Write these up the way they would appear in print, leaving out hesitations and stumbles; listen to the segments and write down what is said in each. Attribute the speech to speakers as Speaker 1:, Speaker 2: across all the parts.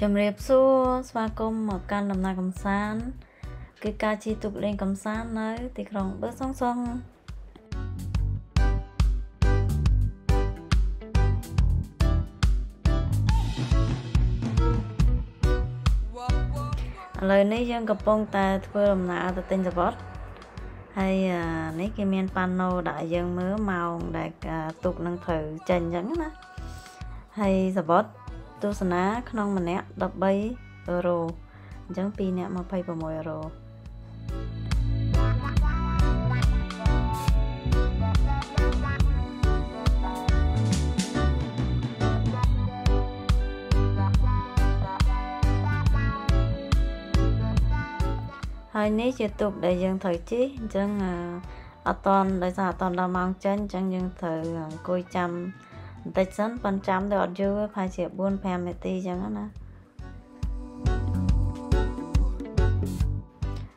Speaker 1: Chầm riệp xua xóa công một căn làm na cầm sán cái ca chi tục lên cầm sán nơi thì không bớt song song lời ní dân cặp bông ta thưa làm nạ ta tên bot hay ní cái miền pano đại dân mới màu đại tục năng thử chân nhẫn á hay bot tu sana khong mình nè đập bay euro chẳng pi nè mà pay vào mỗi euro hai ní chỉ tục để dân thời chí chẳng toàn để ra toàn là mang chân chẳng dân thời coi chăm tách sẵn phần trăm để ở dưới phải chỉ buôn phèm mẹ ti chẳng á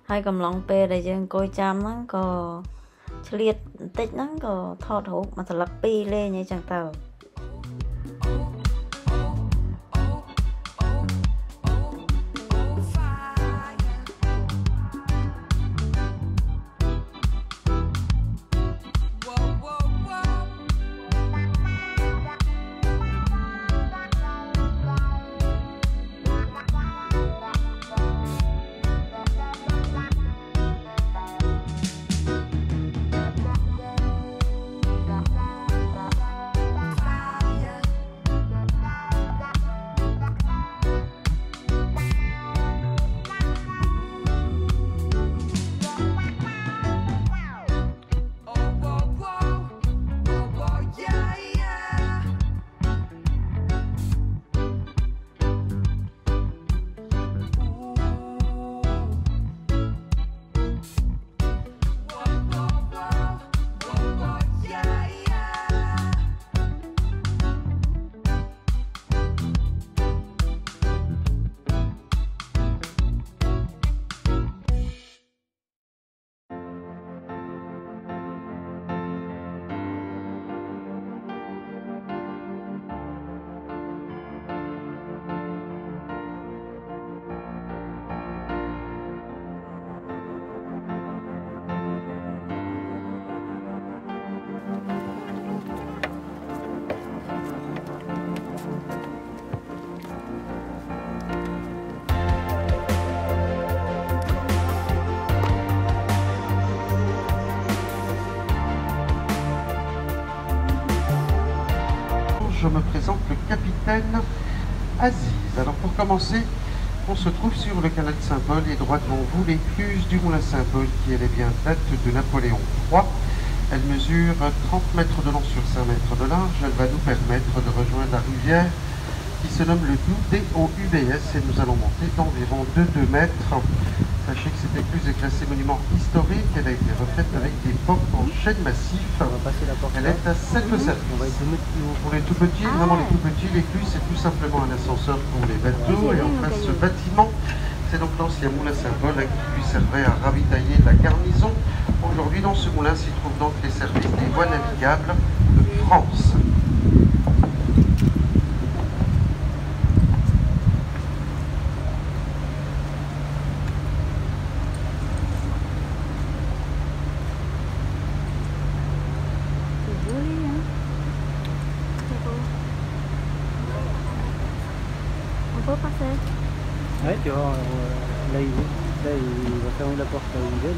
Speaker 1: hai cầm lòng pe để dân coi chăm nó có liệt tích nó có thọt hút mà thật là pi lên như chẳng tàu
Speaker 2: Je me présente le capitaine Aziz. Alors pour commencer, on se trouve sur le canal Saint-Paul et droit devant vous l'écluse du Moulin Saint-Paul qui elle est bien date de Napoléon III. Elle mesure 30 mètres de long sur 5 mètres de large. Elle va nous permettre de rejoindre la rivière qui se nomme le Doubs et nous allons monter d'environ 2 mètres. Sachez que cette écluse est classée monument historique. Elle a été refaite avec des portes en chêne massif. Elle est à 7 services. Pour les tout petits, vraiment les tout petits, l'écluse c'est tout simplement un ascenseur pour les bateaux. Et en face ce bâtiment, c'est donc l'ancien moulin Saint-Paul qui servait à ravitailler la garnison. Aujourd'hui dans ce moulin s'y trouvent donc les services des voies navigables de France.
Speaker 3: Ouais, tu vois, là il va fermer la porte à l'hiver,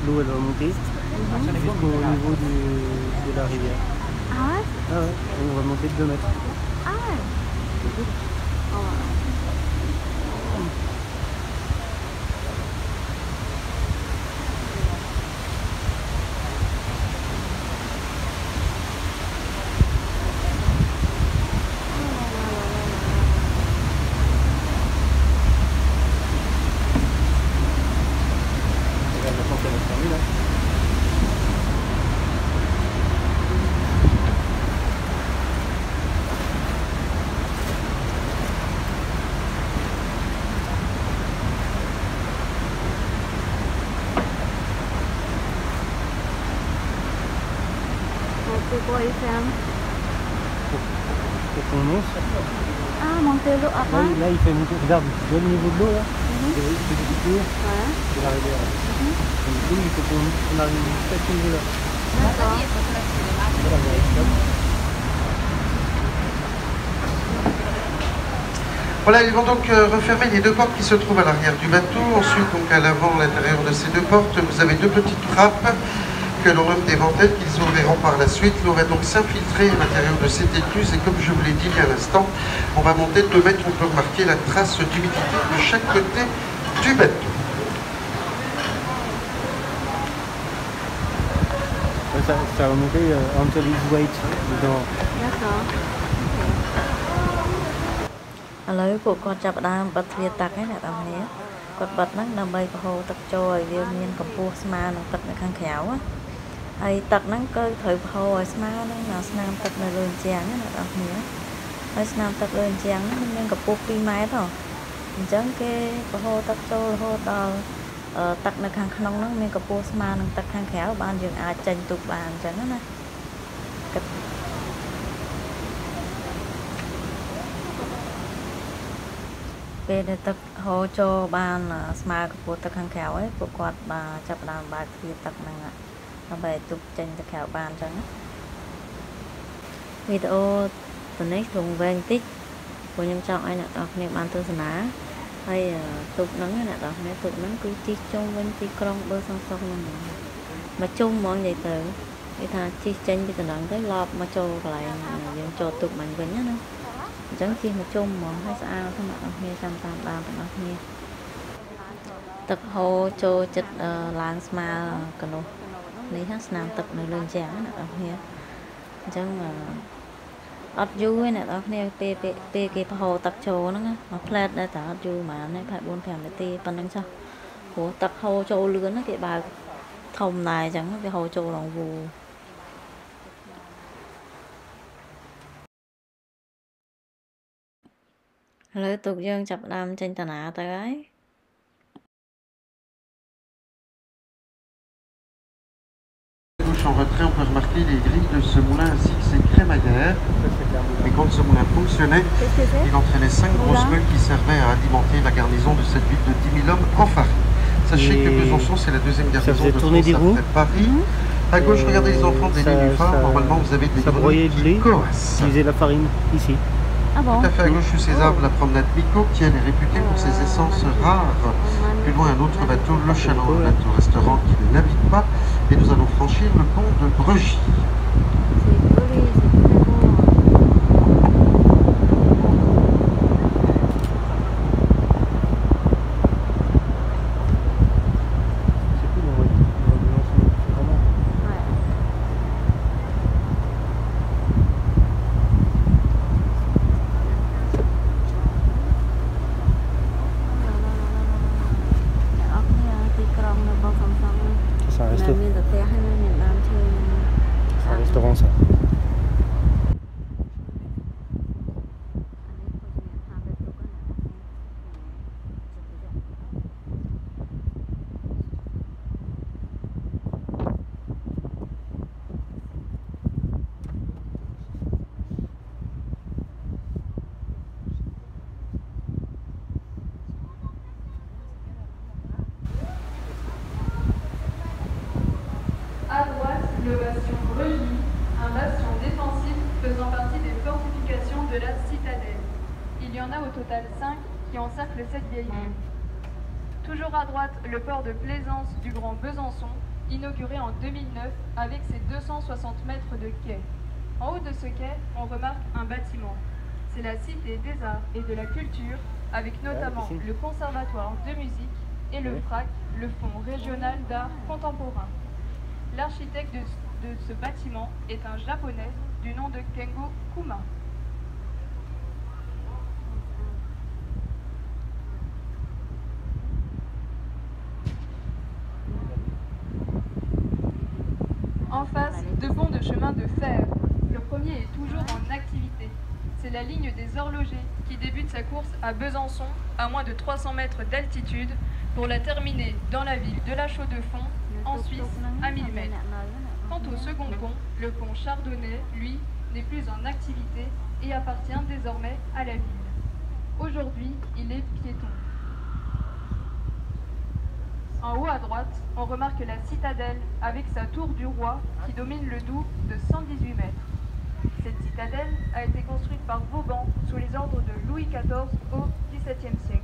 Speaker 3: l'eau elle va monter jusqu'au niveau de la rivière.
Speaker 1: Ah ouais?
Speaker 3: Ah ouais, on va monter de 2 mètres.
Speaker 1: Ah ouais? Oh, ouais.
Speaker 3: Pour qu'on monte.
Speaker 1: Ah, monter l'eau à
Speaker 3: Là, là, il fait monter. Regarde, tu vois le niveau de l'eau là.
Speaker 1: Mhm.
Speaker 3: Il fait du tour.
Speaker 1: Ouais.
Speaker 3: C'est la rivière. Et du coup, il faut qu'on arrive jusqu'à ce niveau-là.
Speaker 1: D'accord.
Speaker 3: Voilà, voilà.
Speaker 2: Voilà, ils vont donc refermer les deux portes qui se trouvent à l'arrière du bateau. Ensuite, donc à l'avant, à l'intérieur de ces deux portes, vous avez deux petites trappes que l'on nomme des ventelles qu'ils ouvriront par la suite. L'eau va donc s'infiltrer à l'intérieur de cette écluse et comme je vous l'ai dit il y a un instant, on va monter de 2 mètres, on peut remarquer la trace d'humidité de chaque côté du bateau.
Speaker 3: Ça va monter until his weight dedans.
Speaker 1: D'accord. ឥឡូវពួកគាត់ចាប់ផ្ដើមបិទទ្វារទឹកហើយអ្នកនរគ្នាគាត់បិទហ្នឹងដើម្បីប្រហូរទឹកចូលឲ្យវាមានកម្ពស់ស្មើនឹងទឹកនៅខាងក្រៅណាហើយទឹកហ្នឹងគឺត្រូវប្រហូរឲ្យស្មើនឹងស្នាមទឹកនៅលើជញ្ជាំងណាអ្នកនរគ្នាហើយស្នាមទឹកលើជញ្ជាំងហ្នឹងមានកម្ពស់ 2 ម៉ែត្រអញ្ចឹងគេប្រហូរទឹកចូលរហូតដល់ទឹកនៅខាងក្នុងហ្នឹងមានកម្ពស់ស្មើនឹងទឹកខាងក្រៅបានយើងអាចចេញទូកបានអញ្ចឹងណាពេលដែលទឹកហូរចូលបានស្មើកម្ពស់ទឹកខាងក្រៅហើយពួកគាត់ចាប់ផ្ដើមបើកទ្វារទឹកហ្នឹងដើម្បីឲ្យទូកចេញទៅក្រៅបានអញ្ចឹងណាវីដេអូទៅនេះត្រង់វែងតិចព្រោះខ្ញុំចង់ឲ្យអ្នកនរគ្នាបានទស្សនាហើយទូកហ្នឹងអ្នកនរគ្នាទូកហ្នឹងគឺជិះជុំវិញទីក្រុងបឺសងសុកហ្នឹងមកជុំហ្មងនិយាយទៅគេថាជិះចេញពីតំណឹងទៅឡប់មកចូលកន្លែងយើងចូលទូកមិញវិញណាអញ្ចឹងជិះមកជុំហ្មងហើយស្អាតទៅអ្នកនរគ្នាចាំតាមដានទាំងអស់គ្នាទឹកហូរចូលចិត្តឡើងស្មើកណ្ដុះនេះណាស្នាមទឹកនៅលើជញ្ជាំងណាអ្នកនរគ្នាអញ្ចឹងអត់យូរទេអ្នកនរគ្នាពេលគេប្រហូរទឹកចូលហ្នឹងមកផ្លែតដែរតែអត់យូរហ្មងប្រហែល 4-5 នាទីប៉ុណ្្នឹងចុះព្រោះទឹកហូរចូលលឿនគេបើកធំដែរអញ្ចឹងវាហូរចូលរងវូឥឡូវទូកយើងចាប់ផ្ដើមចេញតាណាទៅហើយ
Speaker 2: En retrait, on peut remarquer les grilles de ce moulin ainsi que ses crémaillères. Et quand ce moulin fonctionnait, il entraînait 5 grosses meules qui servaient à alimenter la garnison de cette ville de 10 000 hommes en farine. Sachez que Besançon, c'est la deuxième garnison de France après Paris. À gauche, regardez les enfants des nénuphars. Normalement, vous avez des grenouilles qui coassent.
Speaker 3: Utiliser la farine ici.
Speaker 1: Ah bon?
Speaker 2: Tout à fait à gauche, sous ces arbres, la promenade Bico, qui elle est réputée pour ses essences rares. Plus loin, un autre bateau, le Chaland, un bateau-restaurant qui ne navigue pas. Et nous allons franchir le pont de Bregy.
Speaker 3: C'est un restaurant ça.
Speaker 4: À droite, le bastion Bregy, un bastion défensif faisant partie des fortifications de la citadelle. Il y en a au total 5 qui encerclent cette vieille ville. Toujours à droite, le port de plaisance du Grand Besançon, inauguré en 2009 avec ses 260 mètres de quai. En haut de ce quai, on remarque un bâtiment. C'est la Cité des Arts et de la Culture, avec notamment le Conservatoire de musique et le FRAC, le Fonds régional d'art contemporain. L'architecte de ce bâtiment est un japonais du nom de Kengo Kuma. En face, deux ponts de chemin de fer. Le premier est toujours en activité. C'est la ligne des horlogers qui débute sa course à Besançon, à moins de 300 mètres d'altitude, pour la terminer dans la ville de La Chaux-de-Fonds, en Suisse, à 1000 mètres. Quant au second pont, le pont Chardonnay, lui, n'est plus en activité et appartient désormais à la ville. Aujourd'hui, il est piéton. En haut à droite, on remarque la citadelle avec sa tour du roi qui domine le Doubs de 118 mètres. Cette citadelle a été construite par Vauban sous les ordres de Louis XIV au XVIIe siècle.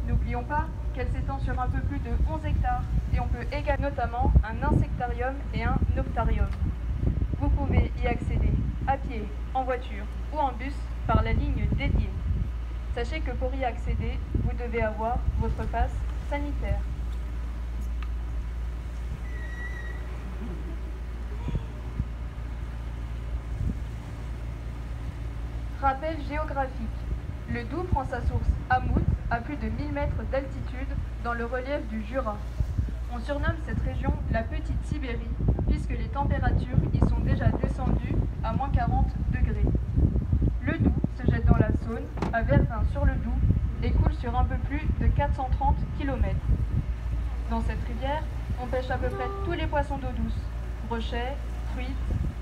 Speaker 4: N'oublions pas qu'elle s'étend sur un peu plus de 11 hectares et on peut également notamment un insectarium et un noctarium. Vous pouvez y accéder à pied, en voiture ou en bus par la ligne dédiée. Sachez que pour y accéder, vous devez avoir votre passe sanitaire. Rappel géographique. Le Doubs prend sa source à Mout, à plus de 1000 mètres d'altitude, dans le relief du Jura. On surnomme cette région la Petite Sibérie, puisque les températures y sont déjà descendues à moins 40 degrés. Le Doubs se jette dans la Saône, à Vervins-sur-le-Doubs, et coule sur un peu plus de 430 km. Dans cette rivière, on pêche à peu près tous les poissons d'eau douce, brochets, truites,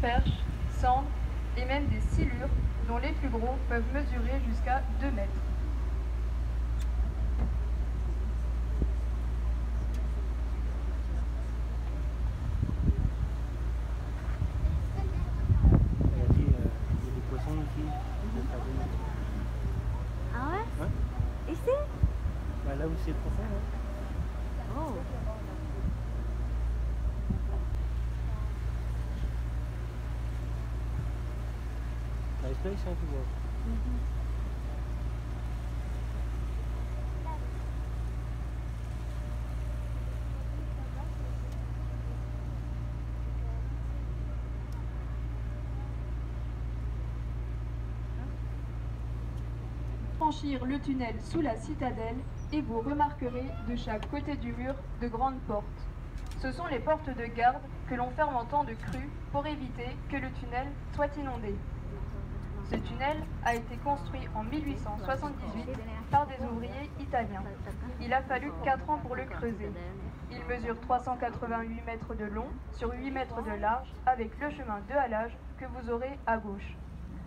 Speaker 4: perches, sandres et même des silures, dont les plus gros peuvent mesurer jusqu'à 2 mètres.
Speaker 3: Elle a dit, il y a des poissons ici.
Speaker 1: Ah ouais?
Speaker 3: Ouais.
Speaker 1: Ici?
Speaker 3: Bah, là où c'est profond, là.
Speaker 1: Oh.
Speaker 3: Nice place, hein, to work.
Speaker 4: Franchir le tunnel sous la citadelle et vous remarquerez de chaque côté du mur de grandes portes. Ce sont les portes de garde que l'on ferme en temps de crue pour éviter que le tunnel soit inondé. Ce tunnel a été construit en 1878 par des ouvriers italiens. Il a fallu 4 ans pour le creuser. Il mesure 388 mètres de long sur 8 mètres de large avec le chemin de halage que vous aurez à gauche.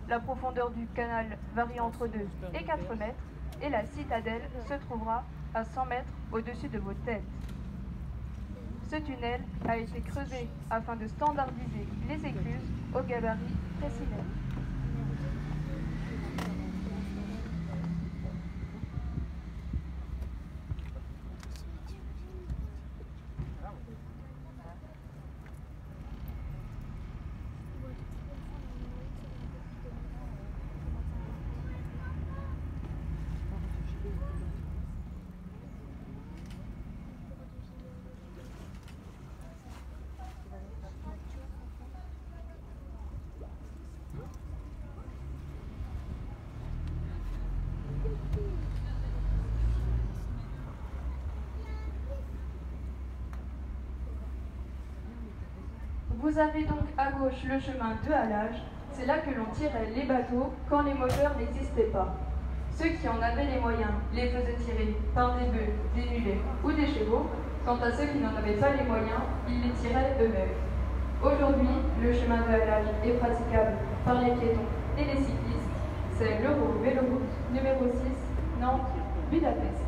Speaker 4: La profondeur du canal varie entre 2 et 4 mètres et la citadelle se trouvera à 100 mètres au-dessus de vos têtes. Ce tunnel a été creusé afin de standardiser les écluses au gabarit précis. Vous avez donc à gauche le chemin de halage, c'est là que l'on tirait les bateaux quand les moteurs n'existaient pas. Ceux qui en avaient les moyens les faisaient tirer par des bœufs, des mulets ou des chevaux. Quant à ceux qui n'en avaient pas les moyens, ils les tiraient eux-mêmes. Aujourd'hui, le chemin de halage est praticable par les piétons et les cyclistes. C'est l'Euro-Véloroute numéro 6, Nantes-Budapest.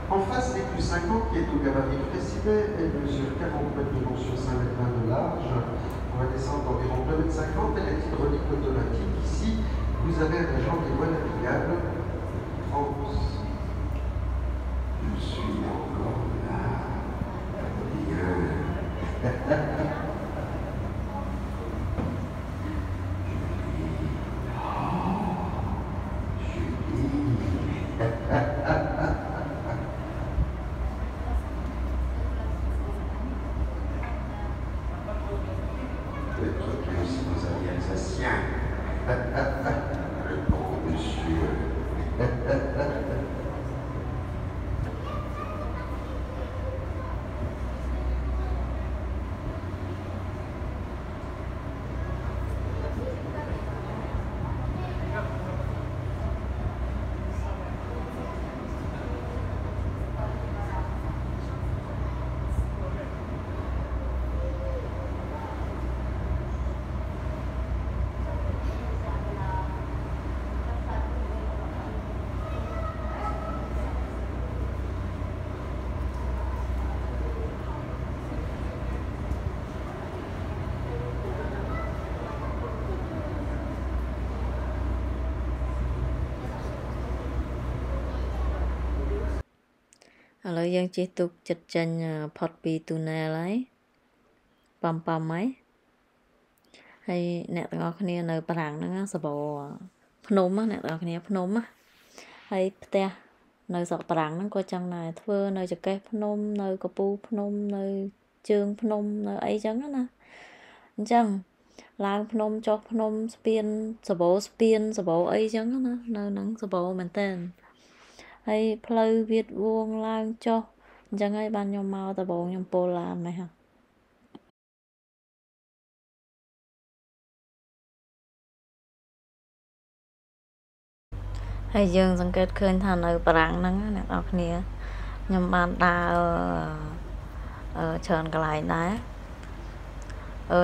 Speaker 2: En face, l'écluse 50 qui est au gabarit Fraissinet, elle mesure 40 mètres de long sur 5 mètres 20 de large. On va descendre d'environ 2 mètres 50. Elle est hydraulique automatique. Ici, vous avez un agent des voies navigables. France. Je suis encore là.
Speaker 1: ឥឡូវយើងជិះទូកចិត្តចាញ់ផុតពីទូណែលហើយប៉ំហើយហើយអ្នកទាំងអស់គ្នានៅប្រាំងហ្នឹងសបោភ្នំអ្នកទាំងអស់គ្នាភ្នំហើយផ្ទះនៅស្រុកប្រាំងហ្នឹងក៏ចឹងដែរធ្វើនៅចកេះភ្នំនៅកពូភ្នំនៅជើងភ្នំនៅអីចឹងណាអញ្ចឹងឡើងភ្នំចុះភ្នំស្ពានសបោស្ពានសបោអីចឹងណានៅហ្នឹងសបោមែនតើហើយផ្លូវវាតវងឡើងចុះអញ្ចឹងហើយបានខ្ញុំមកដបងខ្ញុំពោលឡានហ្មងហើយយើងសង្កេតឃើញថានៅប្រាំងហ្នឹងអ្នកនរគ្នាខ្ញុំបានដើរច្រើនកន្លែងដែរ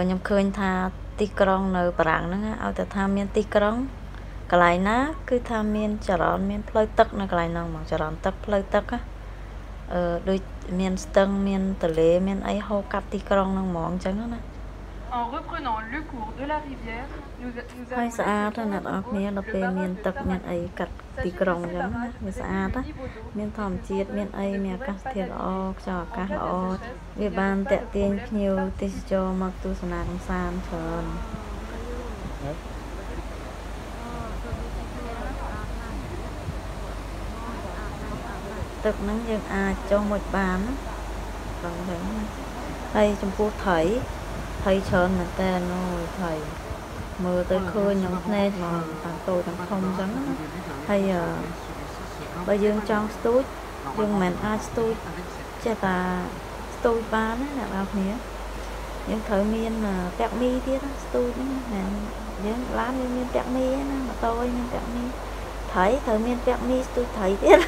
Speaker 1: ខ្ញុំឃើញថាទីក្រុងនៅប្រាំងហ្នឹងឲ្យតែថាមានទីក្រុងកន្លែងណាគឺថាមានចរន្តមានផ្លូវទឹកនៅកន្លែងហ្នឹងមកចរន្តទឹកផ្លូវទឹកដូចមានស្ទឹងមានទន្លេមានអីហូរកាត់ទីក្រុងហ្នឹងហ្មងអញ្ចឹងណា
Speaker 4: En reprenant le cours de la rivière, nous
Speaker 1: ហើយស្អាតណាស់អ្នកនរគ្នាដល់ពេលមានទឹកមានអីកាត់ទីក្រុងអញ្ចឹងណាវាស្អាតណាមានធម្មជាតិមានអីមានអាកាសធាតុល្អខ្យល់អាកាសល្អវាបានតាក់ទាញភ្ញៀវទេសចរមកទស្សនាកម្សាន្តច្រើនទឹកហ្នឹងយើងអាចចុះមុជបានណាដល់អញ្ចឹងហើយចំពោះត្រីច្រើនមែនតើអូយត្រីមើលទៅឃើញក្នុងភ្នែកមកតាមតូចតាមធំអញ្ចឹងណាហើយបើយើងចង់ស្ទូចយើងមិនអាចស្ទូចចេះតែស្ទូចបានណាអ្នកនរគ្នាយើងត្រូវមានពាក់មីទៀតស្ទូចហ្នឹងមិនយើងឡានយើងមានពាក់មីណាម៉ូតូឯងមានពាក់មីត្រីត្រូវមានពាក់មីស្ទូចត្រីទៀត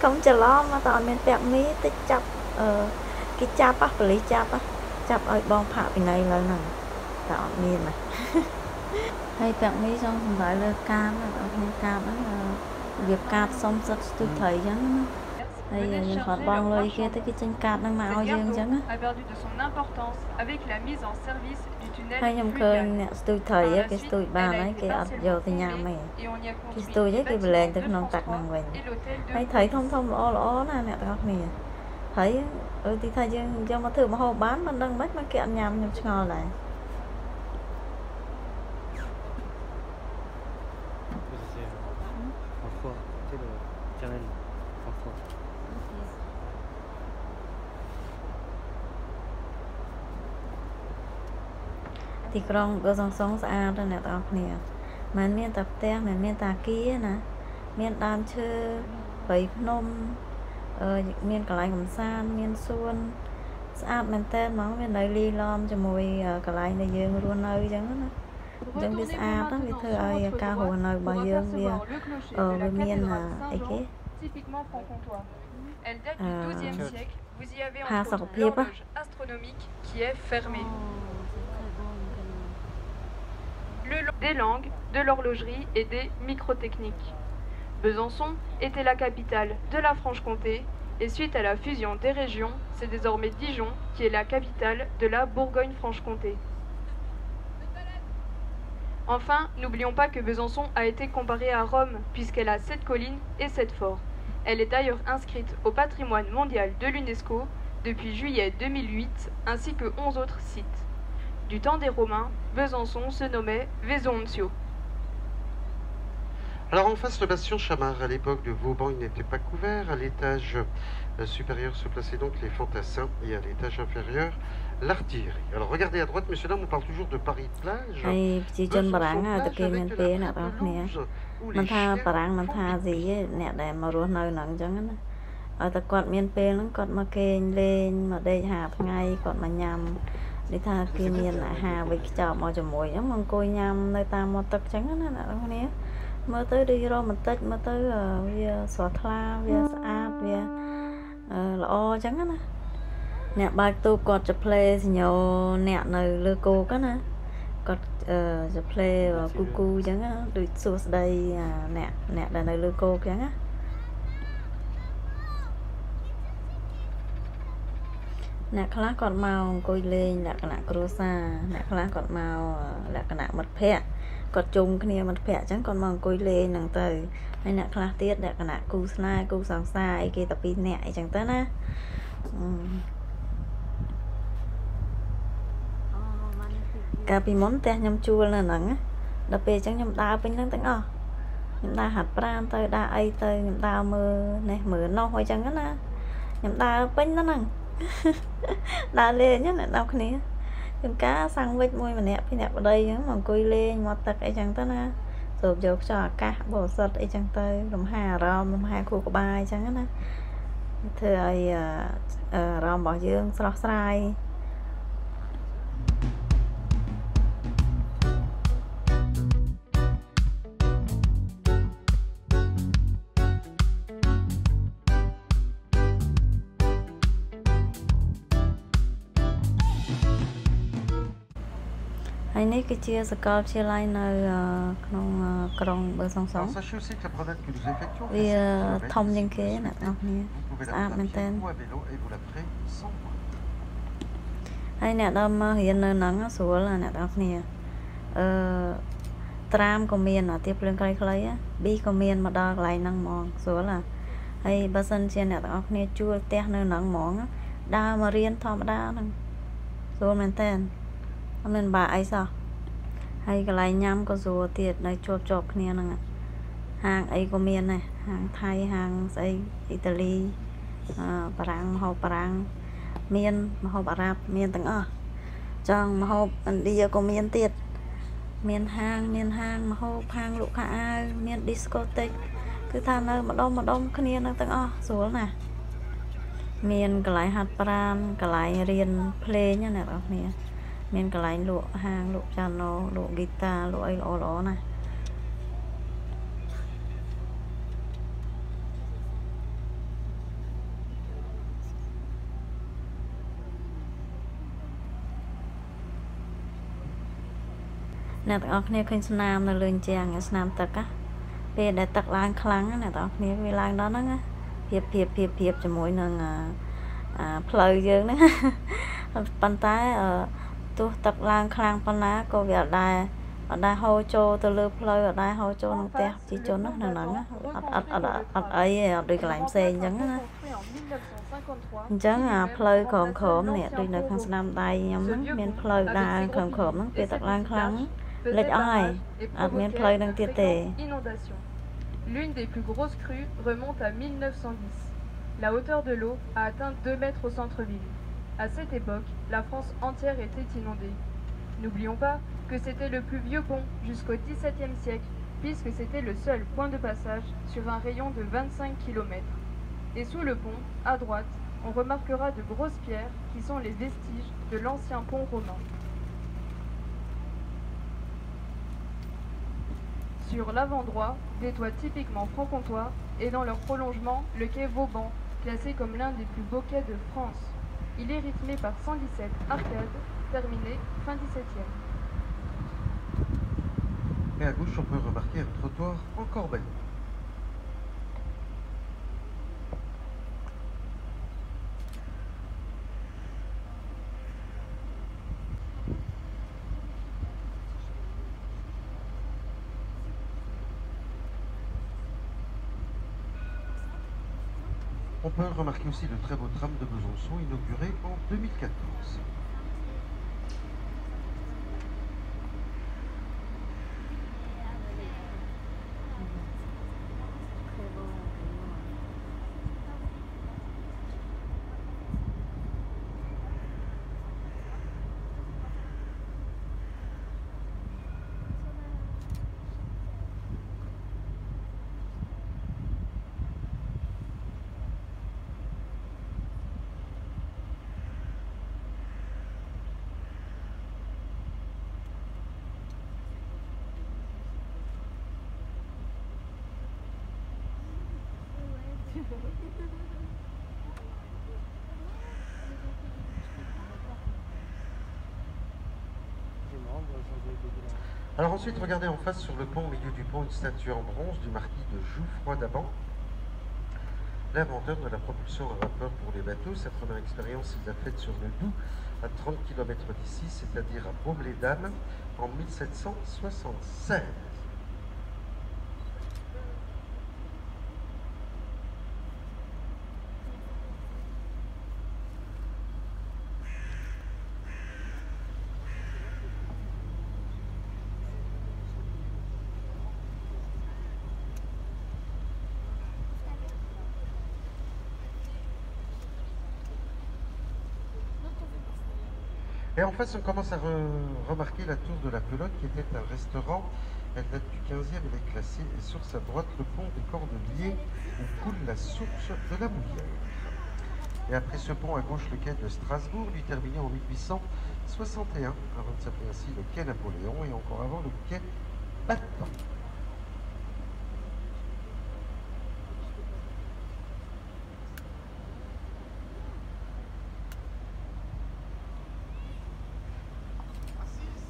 Speaker 1: កុំច្រឡំមកតើអត់មានពាក់មីតិចចាប់គេចាប់ប៉ូលីសចាប់ឲ្យបងផាកពិន័យឡើយហ្នឹងតែអត់មានណាហើយពាក់មីចង់សំដៅលើកាតអត់មានកាតហ្នឹងវាកាតសុំសិទ្ធស្ទូចត្រីអញ្ចឹងណាហើយយើងគាត់បងលុយគេទៅគេចេញកាតហ្នឹងមកឲ្យយើងអញ្ចឹងណាហើយខ្ញុំឃើញអ្នកស្ទូចត្រីគេស្ទូចបានហើយគេអត់យកទៅញ៉ាំទេគេស្ទូចហើយគេប្រឡែងទៅក្នុងទឹកហ្នឹងវិញហើយត្រីធំល្អណាអ្នកទាំងអស់គ្នាហើយទីថាយើងយកមកធ្វើម្ហូបបានមិនដឹងមិនគេអត់ញ៉ាំខ្ញុំឆ្ងល់ដែរទីក្រុងបើសងស្អាតណាស់អ្នកទាំងអស់គ្នាមិនមានតែផ្ទះមិនមានតែអគារណាមានដើមឈើព្រៃភ្នំមានកន្លែងកំសាន្តមានសួនស្អាតមែនតើហ្មងវានៅលីឡំជាមួយកន្លែងដែលយើងរស់នៅអញ្ចឹងណាអញ្ចឹងវាស្អាតវាធ្វើឲ្យការរស់នៅរបស់យើងវាមានអីគេផាសុខភាព
Speaker 4: des langues, de l'horlogerie et des microtechniques. Besançon était la capitale de la Franche-Comté et suite à la fusion des régions, c'est désormais Dijon qui est la capitale de la Bourgogne-Franche-Comté. Enfin, n'oublions pas que Besançon a été comparée à Rome puisqu'elle a 7 collines et 7 forts. Elle est d'ailleurs inscrite au patrimoine mondial de l'UNESCO depuis juillet 2008 ainsi que 11 autres sites. Du temps des Romains, Besançon se nommait Vesontio.
Speaker 2: Alors en face, le bastion Chamard, à l'époque de Vauban, il n'était pas couvert. À l'étage supérieur se plaçaient donc les fantassins et à l'étage inférieur, l'artillerie. Alors regardez à droite, messieurs, dames, on parle toujours de Paris-Plage.
Speaker 1: Mơ tới đi romantic mơ tớiវាស្រស់ថ្លាវាស្អាតវាល្អអញ្ចឹងណាអ្នកបើកទូកគាត់จะ play សញ្ញោអ្នកនៅលើគោកណាគាត់จะ play គូគូអញ្ចឹងដូចសួស្ដីអ្នកដែលនៅលើគោកអញ្ចឹងណា អ្នកខ្លះគាត់មកអង្គុយលេងលក្ខណៈគ្រួសារអ្នកខ្លះគាត់មកលក្ខណៈមិត្តភ័ក្តិគាត់ជុំគ្នាមិត្តភ័ក្តិអញ្ចឹងគាត់មកអង្គុយលេងហ្នឹងទៅហើយអ្នកខ្លះទៀតលក្ខណៈគូស្នេហ៍គូសង្សារអីគេតែ2នាក់អីចឹងទៅណាកាលពីមុនផ្ទះខ្ញុំជួលនៅហ្នឹងដល់ពេលអញ្ចឹងខ្ញុំដើរពេញហ្នឹងទាំងអស់ខ្ញុំដើរហាត់ប្រាណទៅដើរអីទៅខ្ញុំដើរមើលនេះមើលនោះអីចឹងណាខ្ញុំដើរពេញហ្នឹងដើរលេងណាអ្នកនរគ្នាខ្ញុំការសាំងវិចមួយម្នាក់ពីអ្នកប្តីហ្នឹងមកអង្គុយលេងមកទឹកអីចឹងទៅណាស្រូបយកខ្យល់អាកាសបរិសុទ្ធអីចឹងទៅលំហែអារម្មណ៍លំហែខួរក្បាលអីចឹងណាធ្វើឲ្យអារម្មណ៍របស់យើងស្រស់ស្រាយហើយនេះគឺជាសាកលវិទ្យាល័យនៅក្នុងក្រុងបឺសុងសុងវាធំជាងគេអ្នកនរគ្នាស្អាតមែនតើហើយអ្នកដែលមករៀននៅហ្នឹងស្រួលអ្នកនរគ្នាត្រាមក៏មានទៀបភ្លើងខ្លីៗប៊ីក៏មានមកដល់កន្លែងហ្នឹងហ្មងស្រួលហើយបើសិនជាអ្នកនរគ្នាជួលផ្ទះនៅហ្នឹងហ្មងដើរមករៀនធម្មតាហ្នឹងស្រួលមែនតើអត់មានបាក់អីសោះហើយកន្លែងញ៉ាំក៏ស្រួលទៀតនៅជាប់គ្នាហ្នឹងហាងអីក៏មានដែរហាងថៃហាងស្អីអ៊ីតាលីបារាំងម្ហូបបារាំងមានម្ហូបអារ៉ាប់មានទាំងអស់ចង់ម្ហូបឥណ្ឌាក៏មានទៀតមានហាងម្ហូបហាងលក់ខោអាវមាន discotheque គឺថានៅម្ដុំគ្នានឹងទាំងអស់ស្រួលណាស់មានកន្លែងហាត់ប្រាណកន្លែងរៀនភ្លេងណាអ្នកនរគ្នាមានកន្លែងលក់ហាងលក់ចាណូលក់ហ្គីតាលក់អីល្អណាស់អ្នកទាំងអស់គ្នាឃើញស្នាមនៅលើជញ្ជាំងស្នាមទឹកពេលដែលទឹកឡើងខ្លាំងអ្នកទាំងអស់គ្នាវាឡើងដល់ហ្នឹងភាពជាមួយនឹងផ្លូវយើងហ្នឹងប៉ុន្តែទោះទឹកឡើងខ្លាំងប៉ុណ្ណាក៏វាអត់ដែលហូរចូលទៅលើផ្លូវអត់ដែលហូរចូលក្នុងផ្ទះប្រជាជននៅហ្នឹងអត់អីទេអត់ដូចកន្លែងផ្សេងអញ្ចឹងណាអញ្ចឹងផ្លូវក្រមនេះដូចនៅខាងស្នាមដៃខ្ញុំហ្នឹងមានផ្លូវដើរក្រមហ្នឹងពេលទឹកឡើងខ្លាំងលិចអស់ហើយអត់មានផ្លូវនឹងទៀតទេ
Speaker 4: L'une des plus grosses crues remonte à 1910. La hauteur de l'eau a atteint 2 mètres au centre-ville. À cette époque, la France entière était inondée. N'oublions pas que c'était le plus vieux pont jusqu'au XVIIe siècle, puisque c'était le seul point de passage sur un rayon de 25 km. Et sous le pont, à droite, on remarquera de grosses pierres qui sont les vestiges de l'ancien pont romain. Sur l'avant droit, des toits typiquement franc-comtois et dans leur prolongement, le quai Vauban, classé comme l'un des plus beaux quais de France. Il est rythmé par 117 arcades, terminées fin 17e.
Speaker 2: Et à gauche, on peut remarquer un trottoir encore bel. On peut remarquer aussi le très beau tram de Besançon inauguré en 2014. Alors ensuite, regardez en face sur le pont, au milieu du pont, une statue en bronze du marquis de Jouffroy d'Aban. l'inventeur de la propulsion à vapeur pour les bateaux. Sa première expérience, il l'a faite sur le Doubs, à 30 km d'ici, c'est-à-dire à Baume-les-Dames, en 1776. Et en face, on commence à remarquer la tour de la Pelote, qui était un restaurant. Elle date du 15e, elle est classée. Et sur sa droite, le pont des Cordeliers, où coule la source de la Bouillère. Et après ce pont, à gauche, le quai de Strasbourg, lui terminé en 1861, avant de s'appeler ainsi le quai Napoléon, et encore avant le quai Battant.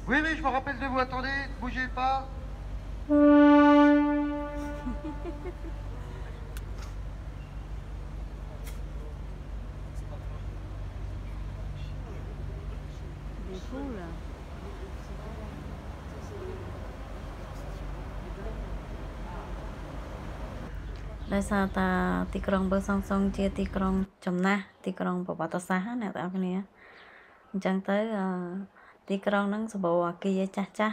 Speaker 2: Oui, oui, je me rappelle de vous. Attendez, ne bougez pas.
Speaker 1: Đây sao ta tì krong bơ song song chia tì krong chấm na tì krong bộ bát sa nè tao cái này chẳng tới tì krong nắng bộ kia cha cha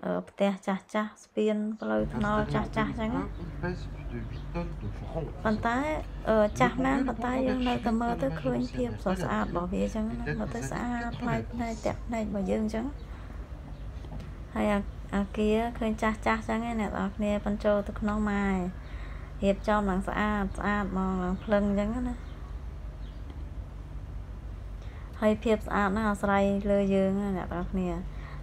Speaker 1: pte cha cha spin pleu no cha cha chẳng bàn tay cha man bàn tay dương nơi tầm mơ tới khơi thiệp sọt sạt bỏ về chẳng mà tới sạt này này đẹp này mà dương chẳng hay kia khơi cha cha chẳng nè tao này pan châu tới non mai hiệp cho bằng sạch mong phừng chẳng á hay hiệp sạch nó say lơ dương nè bác nè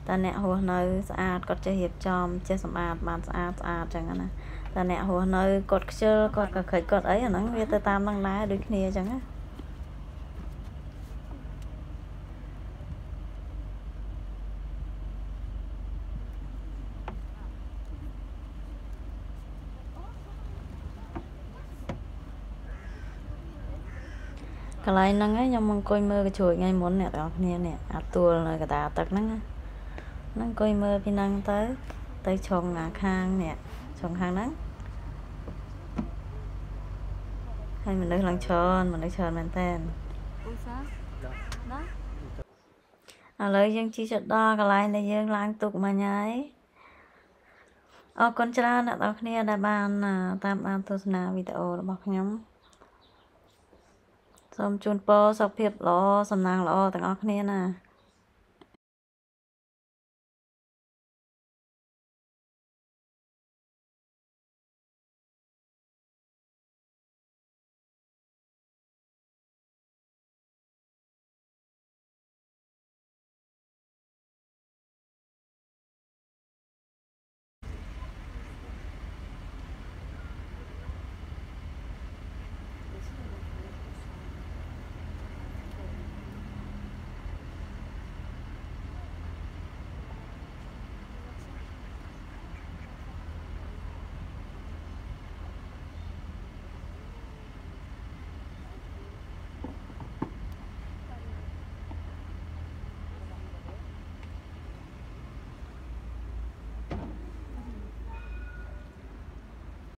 Speaker 1: ta nè hồ nơi sạch có chơi hiệp chom chơi sầm bàn sạch chẳng á ta nè hồ nơi cột chơi cột cả khởi cột ấy nó nghe ta tam đang lá đôi kia chẳng á cái này năng ấy nhưng mà coi mơ cái chuỗi ngay muốn nè đó nè tua rồi cái ta tật năng coi mơ thì năng tới chồng khang nè chồng khang nắng hay mình đang tròn mình tên lấy dương chi chật đo cái này này dương lang tục mà nhái con cha nè đó nè đã ban tam an tu na video bọc nhóm xong chun po sọc phiệp lo sầm nang lo tặng óc nè